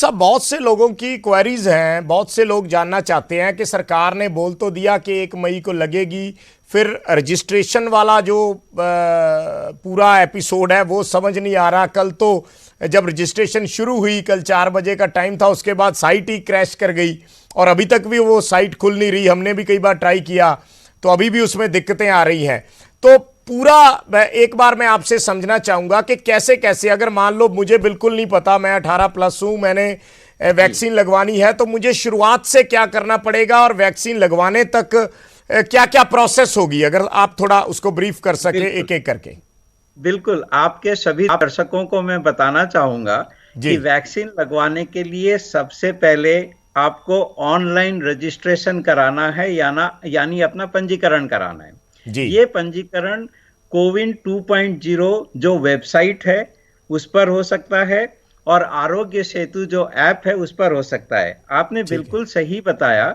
साहब, बहुत से लोगों की क्वेरीज हैं, बहुत से लोग जानना चाहते हैं कि सरकार ने बोल तो दिया कि 1 मई को लगेगी, फिर रजिस्ट्रेशन वाला जो पूरा एपिसोड है वो समझ नहीं आ रहा। कल तो जब रजिस्ट्रेशन शुरू हुई, कल 4 बजे का टाइम था, उसके बाद साइट ही क्रैश कर गई और अभी तक भी वो साइट खुल नहीं रही। हमने भी कई बार ट्राई किया तो अभी भी उसमें दिक्कतें आ रही हैं। तो पूरा एक बार मैं आपसे समझना चाहूंगा कि कैसे कैसे, अगर मान लो मुझे बिल्कुल नहीं पता, मैं 18+ हूं, मैंने वैक्सीन लगवानी है, तो मुझे शुरुआत से क्या करना पड़ेगा और वैक्सीन लगवाने तक क्या क्या प्रोसेस होगी, अगर आप थोड़ा उसको ब्रीफ कर सके एक एक करके। बिल्कुल, आपके सभी दर्शकों को मैं बताना चाहूंगा जी कि वैक्सीन लगवाने के लिए सबसे पहले आपको ऑनलाइन रजिस्ट्रेशन कराना है, यानी अपना पंजीकरण कराना है। जी ये पंजीकरण कोविन 2.0 जो वेबसाइट है उस पर हो सकता है और आरोग्य सेतु जो ऐप है उस पर हो सकता है। आपने ठीक है। बिल्कुल सही बताया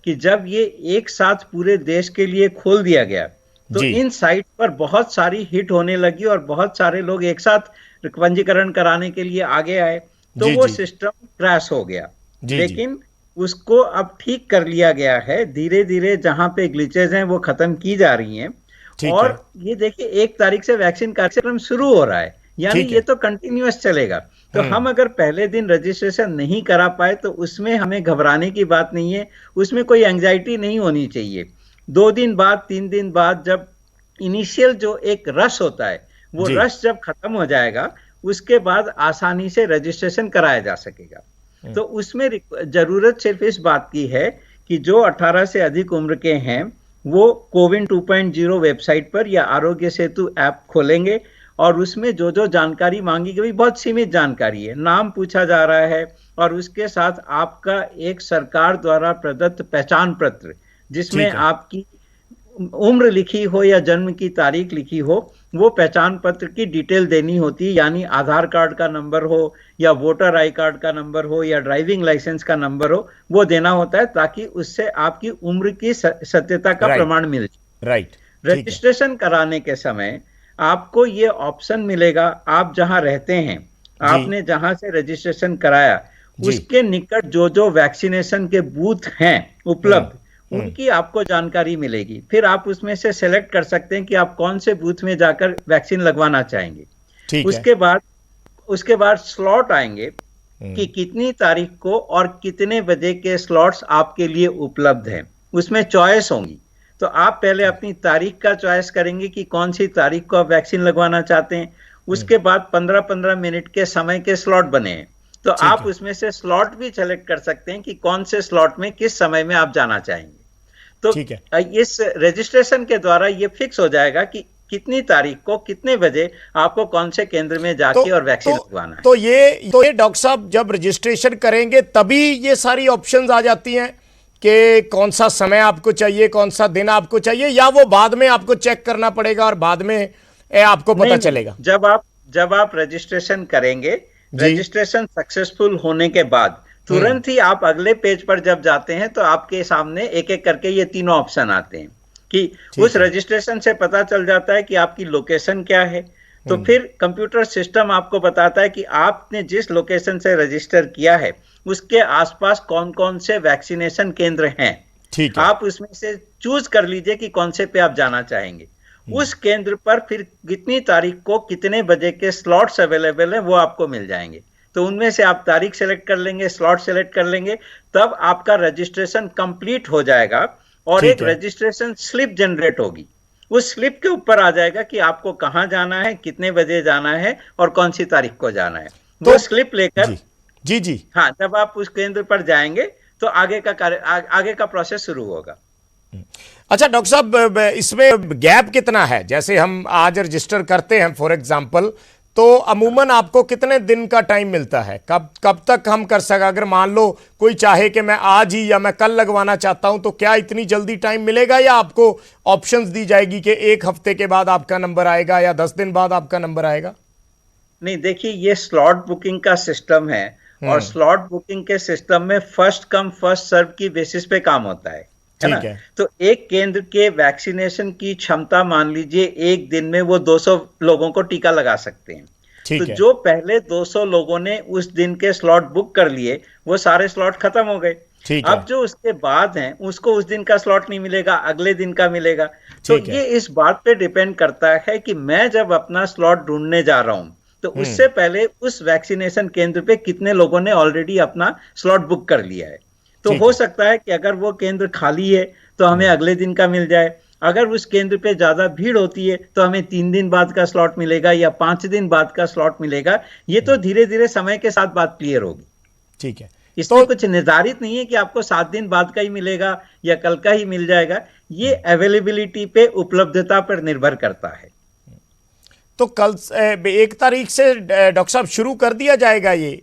कि जब ये एक साथ पूरे देश के लिए खोल दिया गया तो जी इन साइट पर बहुत सारी हिट होने लगी और बहुत सारे लोग एक साथ पंजीकरण कराने के लिए आगे आए, तो जी वो जी सिस्टम क्रैश हो गया। जी जी लेकिन उसको अब ठीक कर लिया गया है, धीरे धीरे जहां पे ग्लिचेज हैं वो खत्म की जा रही हैं। ठीक है। और ये देखिए 1 तारीख से वैक्सीन कार्यक्रम शुरू हो रहा है, यानी ठीक ये है। तो कंटिन्यूअस चलेगा। तो हम अगर पहले दिन रजिस्ट्रेशन नहीं करा पाए तो उसमें हमें घबराने की बात नहीं है, उसमें कोई एंग्जाइटी नहीं होनी चाहिए। 2 दिन बाद, 3 दिन बाद, जब इनिशियल जो एक रश होता है वो जी रश जब खत्म हो जाएगा, उसके बाद आसानी से रजिस्ट्रेशन कराया जा सकेगा। तो उसमें जरूरत सिर्फ इस बात की है कि जो 18 से अधिक उम्र के हैं वो कोविन 2.0 वेबसाइट पर या आरोग्य सेतु ऐप खोलेंगे और उसमें जो जो जानकारी मांगी गई, बहुत सीमित जानकारी है, नाम पूछा जा रहा है और उसके साथ आपका एक सरकार द्वारा प्रदत्त पहचान पत्र जिसमें ठीक है। आपकी उम्र लिखी हो या जन्म की तारीख लिखी हो, वो पहचान पत्र की डिटेल देनी होती है, यानी आधार कार्ड का नंबर हो या वोटर आई कार्ड का नंबर हो या ड्राइविंग लाइसेंस का नंबर हो, वो देना होता है ताकि उससे आपकी उम्र की सत्यता का राइट प्रमाण मिल जाए। राइट। ठीक है। रजिस्ट्रेशन कराने के समय आपको ये ऑप्शन मिलेगा, आप जहां रहते हैं, जी आपने जहां से रजिस्ट्रेशन कराया जी। उसके निकट जो जो वैक्सीनेशन के बूथ हैं हम्म उपलब्ध, उनकी आपको जानकारी मिलेगी। फिर आप उसमें से सेलेक्ट कर सकते हैं कि आप कौन से बूथ में जाकर वैक्सीन लगवाना चाहेंगे। ठीक है। उसके बाद उसके बाद स्लॉट आएंगे कि हम्म कितनी तारीख को और कितने बजे के स्लॉट्स आपके लिए उपलब्ध हैं। उसमें चॉइस होंगी, तो आप पहले अपनी तारीख का चॉइस करेंगे कि कौन सी तारीख को आप वैक्सीन लगवाना चाहते हैं। उसके बाद 15-15 मिनट के समय के स्लॉट बने हैं, तो ठीक आप है। उसमें से स्लॉट भी सेलेक्ट कर सकते हैं कि कौन से स्लॉट में किस समय में आप जाना चाहेंगे। तो ठीक है। इस रजिस्ट्रेशन के द्वारा ये फिक्स हो जाएगा कि कितनी तारीख को कितने बजे आपको कौन से केंद्र में तो जाके और वैक्सीन तो लगवाना है। तो ये डॉक्टर साहब, जब रजिस्ट्रेशन करेंगे तभी ये सारी ऑप्शंस आ जाती हैं कि कौन सा समय आपको चाहिए, कौन सा दिन आपको चाहिए, या वो बाद में आपको चेक करना पड़ेगा और बाद में आपको पता नहीं नहीं, चलेगा? जब आप रजिस्ट्रेशन करेंगे, जी। रजिस्ट्रेशन सक्सेसफुल होने के बाद तुरंत ही आप अगले पेज पर जब जाते हैं तो आपके सामने एक एक करके ये तीनों ऑप्शन आते हैं कि उस ठीक है। रजिस्ट्रेशन से पता चल जाता है कि आपकी लोकेशन क्या है। तो फिर कंप्यूटर सिस्टम आपको बताता है कि आपने जिस लोकेशन से रजिस्टर किया है उसके आसपास कौन कौन से वैक्सीनेशन केंद्र हैं। ठीक है। आप उसमें से चूज कर लीजिए कि कौन से पे आप जाना चाहेंगे। उस केंद्र पर फिर कितनी तारीख को कितने बजे के स्लॉट्स अवेलेबल हैं वो आपको मिल जाएंगे। तो उनमें से आप तारीख सेलेक्ट कर लेंगे, स्लॉट सेलेक्ट कर लेंगे, तब आपका रजिस्ट्रेशन कंप्लीट हो जाएगा और एक ठीक है। रजिस्ट्रेशन स्लिप जनरेट होगी। उस स्लिप के ऊपर आ जाएगा कि आपको कहां जाना है, कितने बजे जाना है और कौन सी तारीख को जाना है। तो वो स्लिप लेकर, जी जी जी। हाँ, जब आप उस केंद्र पर जाएंगे तो आगे का प्रोसेस शुरू होगा। अच्छा डॉक्टर साहब, इसमें गैप कितना है? जैसे हम आज रजिस्टर करते हैं फॉर एग्जांपल, तो अमूमन आपको कितने दिन का टाइम मिलता है? कब कब तक हम कर सका? अगर मान लो कोई चाहे कि मैं आज ही या मैं कल लगवाना चाहता हूं, तो क्या इतनी जल्दी टाइम मिलेगा या आपको ऑप्शंस दी जाएगी कि 1 हफ्ते के बाद आपका नंबर आएगा या 10 दिन बाद आपका नंबर आएगा? नहीं, देखिए, ये स्लॉट बुकिंग का सिस्टम है और स्लॉट बुकिंग के सिस्टम में फर्स्ट कम फर्स्ट सर्व की बेसिस पे काम होता है ना। ठीक है। तो एक केंद्र के वैक्सीनेशन की क्षमता मान लीजिए एक दिन में वो 200 लोगों को टीका लगा सकते हैं। ठीक तो है। जो पहले 200 लोगों ने उस दिन के स्लॉट बुक कर लिए, वो सारे स्लॉट खत्म हो गए। ठीक अब है। जो उसके बाद हैं, उसको उस दिन का स्लॉट नहीं मिलेगा, अगले दिन का मिलेगा। तो ठीक है। ये इस बात पे डिपेंड करता है कि मैं जब अपना स्लॉट ढूंढने जा रहा हूं, तो हम्म। उससे पहले उस वैक्सीनेशन केंद्र पे कितने लोगों ने ऑलरेडी अपना स्लॉट बुक कर लिया है। तो ठीक हो है। सकता है कि अगर वो केंद्र खाली है तो हमें हम्म। अगले दिन का मिल जाए। अगर उस केंद्र पे ज्यादा भीड़ होती है तो हमें 3 दिन बाद का स्लॉट मिलेगा या 5 दिन बाद का स्लॉट मिलेगा। ये तो धीरे धीरे समय के साथ बात क्लियर होगी। ठीक है। इसमें तो कुछ निर्धारित नहीं है कि आपको 7 दिन बाद का ही मिलेगा या कल का ही मिल जाएगा। ये अवेलेबिलिटी पे, उपलब्धता पर निर्भर करता है। तो कल 1 तारीख से डॉक्टर साहब शुरू कर दिया जाएगा ये,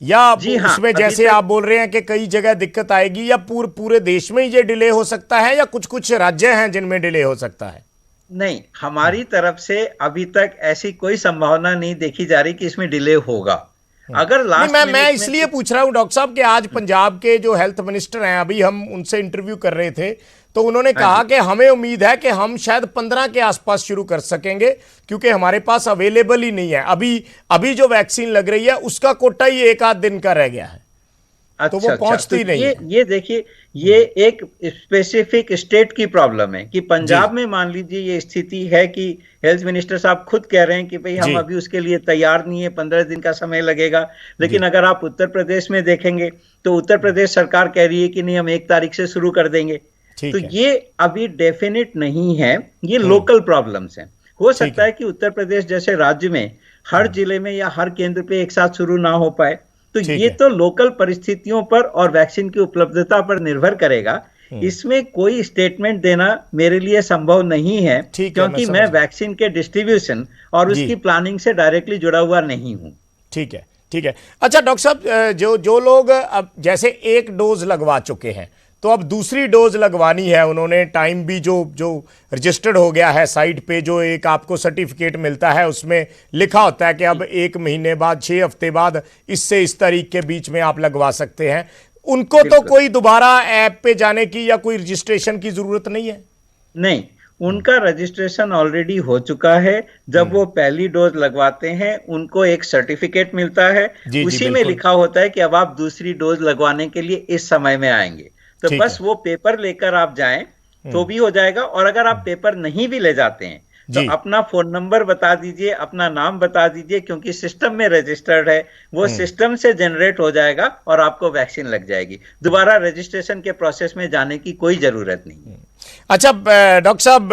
या जी हाँ, उसमें अभी जैसे तक आप बोल रहे हैं कि कई जगह दिक्कत आएगी, या पूरे देश में ही ये डिले हो सकता है, या कुछ कुछ राज्य हैं जिनमें डिले हो सकता है? नहीं, हमारी तरफ से अभी तक ऐसी कोई संभावना नहीं देखी जा रही कि इसमें डिले होगा। अगर नहीं, लास्ट मैं मिनट में इसलिए पूछ रहा हूं डॉक्टर साहब कि आज पंजाब के जो हेल्थ मिनिस्टर हैं, अभी हम उनसे इंटरव्यू कर रहे थे, तो उन्होंने हाँ कहा जी, कि हमें उम्मीद है कि हम शायद 15 के आसपास शुरू कर सकेंगे, क्योंकि हमारे पास अवेलेबल ही नहीं है अभी। अभी जो वैक्सीन लग रही है उसका कोटा ही 1 आध दिन का रह गया है, तो वो अच्छा अच्छा। तो पहुंचती नहीं है। ये देखिए, ये एक स्पेसिफिक स्टेट की प्रॉब्लम है कि जी। पंजाब में मान लीजिए ये स्थिति है कि हेल्थ मिनिस्टर साहब खुद कह रहे हैं कि भाई जी। हम अभी उसके लिए तैयार नहीं है, 15 दिन का समय लगेगा। लेकिन जी। अगर आप उत्तर प्रदेश में देखेंगे तो उत्तर प्रदेश सरकार कह रही है कि नहीं, हम 1 तारीख से शुरू कर देंगे। तो ठीक है। ये अभी डेफिनेट नहीं है, ये हम्म। लोकल प्रॉब्लम्स हैं। हो ठीक सकता है। है कि उत्तर प्रदेश जैसे राज्य में हर जिले में या हर केंद्र पे एक साथ शुरू ना हो पाए। तो ठीक ये है। तो लोकल परिस्थितियों पर और वैक्सीन की उपलब्धता पर निर्भर करेगा। इसमें कोई स्टेटमेंट देना मेरे लिए संभव नहीं है, ठीक है, मैं क्योंकि मैं समझ गया। वैक्सीन के डिस्ट्रीब्यूशन और जी। उसकी प्लानिंग से डायरेक्टली जुड़ा हुआ नहीं हूं। ठीक है। ठीक है। अच्छा डॉक्टर साहब, जो जो लोग अब जैसे एक डोज लगवा चुके हैं, तो अब दूसरी डोज लगवानी है, उन्होंने टाइम भी जो जो रजिस्टर्ड हो गया है साइट पे, जो एक आपको सर्टिफिकेट मिलता है उसमें लिखा होता है कि अब 1 महीने बाद, 6 हफ्ते बाद, इससे इस तारीख के बीच में आप लगवा सकते हैं, उनको तो कोई दोबारा ऐप पे जाने की या कोई रजिस्ट्रेशन की जरूरत नहीं है? नहीं, उनका रजिस्ट्रेशन ऑलरेडी हो चुका है। जब वो पहली डोज लगवाते हैं उनको एक सर्टिफिकेट मिलता है, जी जी उसी में बिल्कुल। लिखा होता है कि अब आप दूसरी डोज लगवाने के लिए इस समय में आएंगे। तो ठीक बस है। वो पेपर लेकर आप जाएं तो भी हो जाएगा। और अगर आप पेपर नहीं भी ले जाते हैं तो जी। अपना फोन नंबर बता दीजिए, अपना नाम बता दीजिए, क्योंकि सिस्टम में रजिस्टर्ड है, वो सिस्टम से जनरेट हो जाएगा और आपको वैक्सीन लग जाएगी। दोबारा रजिस्ट्रेशन के प्रोसेस में जाने की कोई जरूरत नहीं। अच्छा डॉक्टर साहब,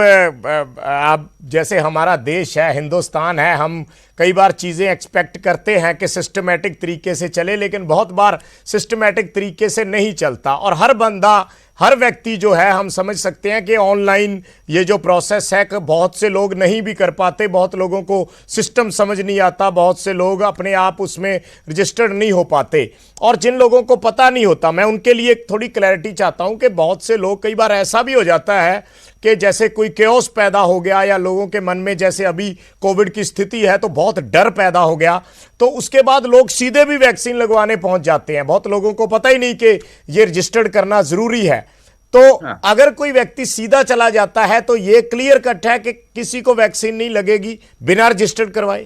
आप जैसे हमारा देश है, हिंदुस्तान है, हम कई बार चीज़ें एक्सपेक्ट करते हैं कि सिस्टमेटिक तरीके से चले, लेकिन बहुत बार सिस्टमेटिक तरीके से नहीं चलता, और हर बंदा, हर व्यक्ति जो है, हम समझ सकते हैं कि ऑनलाइन ये जो प्रोसेस है कि बहुत से लोग नहीं भी कर पाते, बहुत लोगों को सिस्टम समझ नहीं आता, बहुत से लोग अपने आप उसमें रजिस्टर्ड नहीं हो पाते, और जिन लोगों को पता नहीं होता, मैं उनके लिए थोड़ी क्लैरिटी चाहता हूं कि बहुत से लोग, कई बार ऐसा भी हो जाता है कि जैसे कोई केओस पैदा हो गया, या लोगों के मन में जैसे अभी कोविड की स्थिति है तो बहुत डर पैदा हो गया, तो उसके बाद लोग सीधे भी वैक्सीन लगवाने पहुंच जाते हैं। बहुत लोगों को पता ही नहीं कि ये रजिस्टर्ड करना जरूरी है। तो हाँ, अगर कोई व्यक्ति सीधा चला जाता है तो ये क्लियर कट है कि किसी को वैक्सीन नहीं लगेगी बिना रजिस्टर्ड करवाए।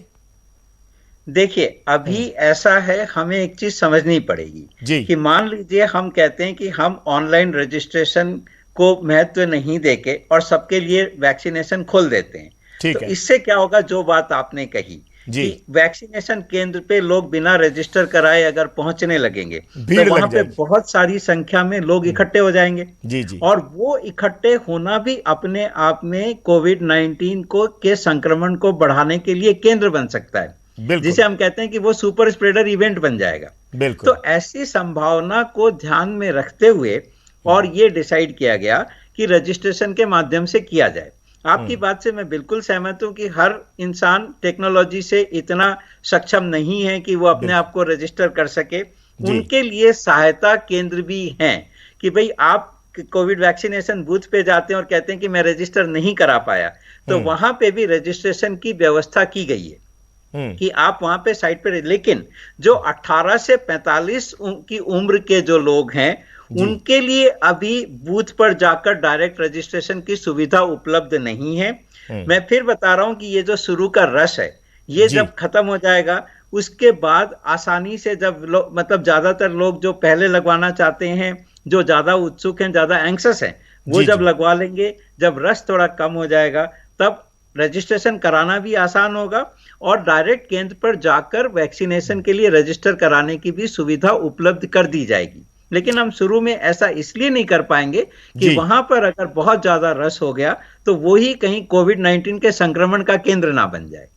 देखिए, अभी ऐसा है, हमें एक चीज समझनी पड़ेगी जी। कि मान लीजिए हम कहते हैं कि हम ऑनलाइन रजिस्ट्रेशन को महत्व नहीं देके और सबके लिए वैक्सीनेशन खोल देते हैं। तो ठीक है। इससे क्या होगा, जो बात आपने कही जी। कि वैक्सीनेशन केंद्र पे लोग बिना रजिस्टर कराए अगर पहुंचने लगेंगे भीड़ तो वहां लग पे जाएगी। बहुत सारी संख्या में लोग इकट्ठे हो जाएंगे। जी जी। और वो इकट्ठे होना भी अपने आप में कोविड-19 को के संक्रमण को बढ़ाने के लिए केंद्र बन सकता है, बिल्कुल जिसे हम कहते हैं कि वो सुपर स्प्रेडर इवेंट बन जाएगा। बिल्कुल। तो ऐसी संभावना को ध्यान में रखते हुए और ये डिसाइड किया गया कि रजिस्ट्रेशन के माध्यम से किया जाए। आपकी बात से मैं बिल्कुल सहमत हूं कि हर इंसान टेक्नोलॉजी से इतना सक्षम नहीं है कि वो अपने आप को रजिस्टर कर सके। उनके लिए सहायता केंद्र भी हैं कि भाई आप कोविड वैक्सीनेशन बूथ पे जाते हैं और कहते हैं कि मैं रजिस्टर नहीं करा पाया, तो वहां पे भी रजिस्ट्रेशन की व्यवस्था की गई है कि आप वहां पे साइट पे। लेकिन जो 18 से 45 की उम्र के जो लोग हैं, उनके लिए अभी बूथ पर जाकर डायरेक्ट रजिस्ट्रेशन की सुविधा उपलब्ध नहीं है। मैं फिर बता रहा हूं कि ये जो शुरू का रश है, ये जी। जब खत्म हो जाएगा, उसके बाद आसानी से जब लोग, मतलब ज्यादातर लोग जो पहले लगवाना चाहते हैं, जो ज्यादा उत्सुक हैं, ज्यादा एंक्शस हैं, वो जी जब जी लगवा लेंगे, जब रश थोड़ा कम हो जाएगा, तब रजिस्ट्रेशन कराना भी आसान होगा और डायरेक्ट केंद्र पर जाकर वैक्सीनेशन के लिए रजिस्टर कराने की भी सुविधा उपलब्ध कर दी जाएगी। लेकिन हम शुरू में ऐसा इसलिए नहीं कर पाएंगे कि जी। वहां पर अगर बहुत ज्यादा रश हो गया तो वो ही कहीं कोविड-19 के संक्रमण का केंद्र ना बन जाए।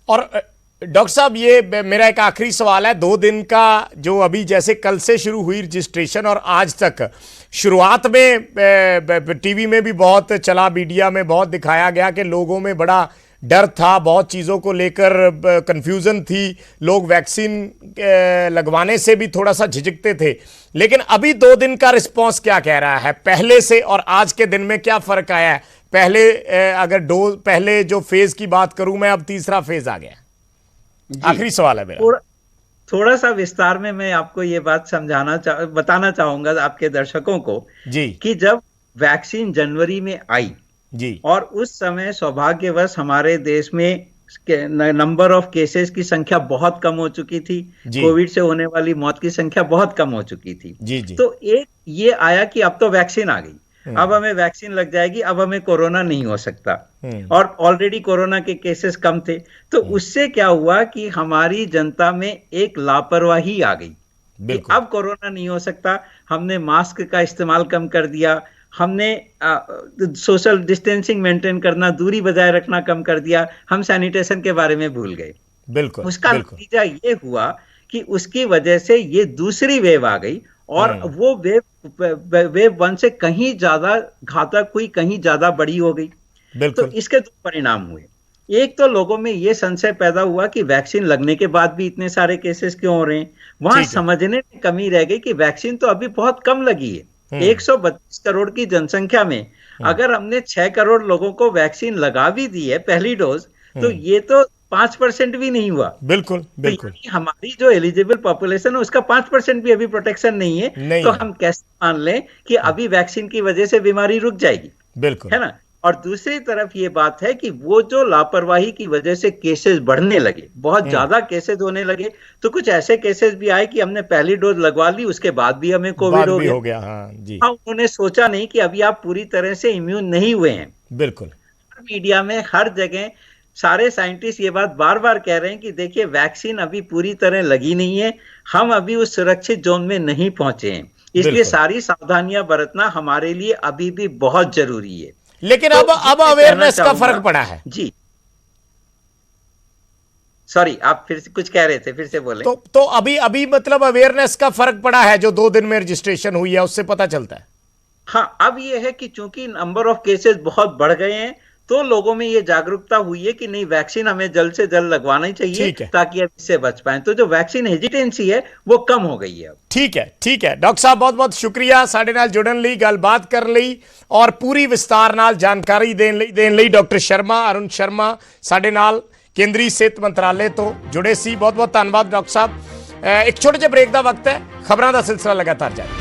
और डॉक्टर साहब, ये मेरा एक आखिरी सवाल है। 2 दिन का जो अभी जैसे कल से शुरू हुई रजिस्ट्रेशन और आज तक, शुरुआत में टीवी में भी बहुत चला, मीडिया में बहुत दिखाया गया कि लोगों में बड़ा डर था, बहुत चीज़ों को लेकर कंफ्यूजन थी, लोग वैक्सीन लगवाने से भी थोड़ा सा झिझकते थे। लेकिन अभी 2 दिन का रिस्पांस क्या कह रहा है, पहले से और आज के दिन में क्या फ़र्क आया है? पहले अगर डोज, पहले जो फेज़ की बात करूं मैं, अब तीसरा फेज़ आ गया। आखिरी सवाल है मेरा। थोड़ा सा विस्तार में मैं आपको ये बात बताना चाहूंगा आपके दर्शकों को जी कि जब वैक्सीन जनवरी में आई जी और उस समय सौभाग्यवश हमारे देश में नंबर ऑफ केसेस की संख्या बहुत कम हो चुकी थी, कोविड से होने वाली मौत की संख्या बहुत कम हो चुकी थी। जी जी। तो एक ये आया कि अब तो वैक्सीन आ गई, अब हमें वैक्सीन लग जाएगी, अब हमें कोरोना नहीं हो सकता, और ऑलरेडी कोरोना के केसेस कम थे। तो उससे क्या हुआ कि हमारी जनता में एक लापरवाही आ गई कि अब कोरोना नहीं हो सकता। हमने मास्क का इस्तेमाल कम कर दिया, हमने सोशल डिस्टेंसिंग मेंटेन करना, दूरी बजाय रखना कम कर दिया, हम सैनिटेशन के बारे में भूल गए। बिल्कुल। उसका नतीजा ये हुआ कि उसकी वजह से ये दूसरी वेव आ गई और वो वेव 1 से कहीं ज्यादा घातक हुई, कहीं ज्यादा बड़ी हो गई। तो इसके 2 परिणाम हुए। एक तो लोगों में ये संशय पैदा हुआ कि वैक्सीन लगने के बाद भी इतने सारे केसेस क्यों हो रहे हैं। वहां समझने में कमी रह गई कि वैक्सीन तो अभी बहुत कम लगी है। 132 करोड़ की जनसंख्या में अगर हमने 6 करोड़ लोगों को वैक्सीन लगा भी दी है पहली डोज, तो ये तो 5% भी नहीं हुआ। बिल्कुल बिल्कुल। तो हमारी जो एलिजिबल पॉपुलेशन है उसका 5% भी अभी प्रोटेक्शन नहीं है। तो हम कैसे मान लें कि अभी वैक्सीन की वजह से बीमारी रुक जाएगी? बिल्कुल, है ना। और दूसरी तरफ ये बात है कि वो जो लापरवाही की वजह से केसेस बढ़ने लगे, बहुत ज्यादा केसेस होने लगे, तो कुछ ऐसे केसेस भी आए कि हमने पहली डोज लगवा ली, उसके बाद भी हमें कोविड हो गया। हाँ जी। हाँ, उन्होंने सोचा नहीं कि अभी आप पूरी तरह से इम्यून नहीं हुए हैं। बिल्कुल। मीडिया में हर जगह सारे साइंटिस्ट ये बात बार बार कह रहे हैं कि देखिए वैक्सीन अभी पूरी तरह लगी नहीं है, हम अभी उस सुरक्षित जोन में नहीं पहुंचे हैं, इसलिए सारी सावधानियां बरतना हमारे लिए अभी भी बहुत जरूरी है। लेकिन तो अब अवेयरनेस का फर्क पड़ा है। जी, सॉरी, आप फिर से कुछ कह रहे थे, फिर से बोले। तो अभी मतलब अवेयरनेस का फर्क पड़ा है, जो 2 दिन में रजिस्ट्रेशन हुई है उससे पता चलता है। हाँ, अब ये है कि चूंकि नंबर ऑफ केसेस बहुत बढ़ गए हैं, तो लोगों में ये जागरूकता हुई है कि नहीं, वैक्सीन हमें जल्द से जल्द लगवाना ही चाहिए ताकि अब इससे बच पाएं। तो जो वैक्सीन हेजिटेंसी है वो कम हो गई है अब। ठीक है डॉक्टर साहब, बहुत बहुत शुक्रिया साडे नाल जुड़न लई, गलबात कर लई और पूरी विस्तार नाल जानकारी देन लई। डॉक्टर शर्मा, अरुण शर्मा साडे नाल केंद्रीय सेहत मंत्रालय तो जुड़े सी। बहुत बहुत धन्यवाद डॉक्टर साहब। एक छोटे ਜਿਹੇ ब्रेक का वक्त है, खबरों का सिलसिला लगातार जारी।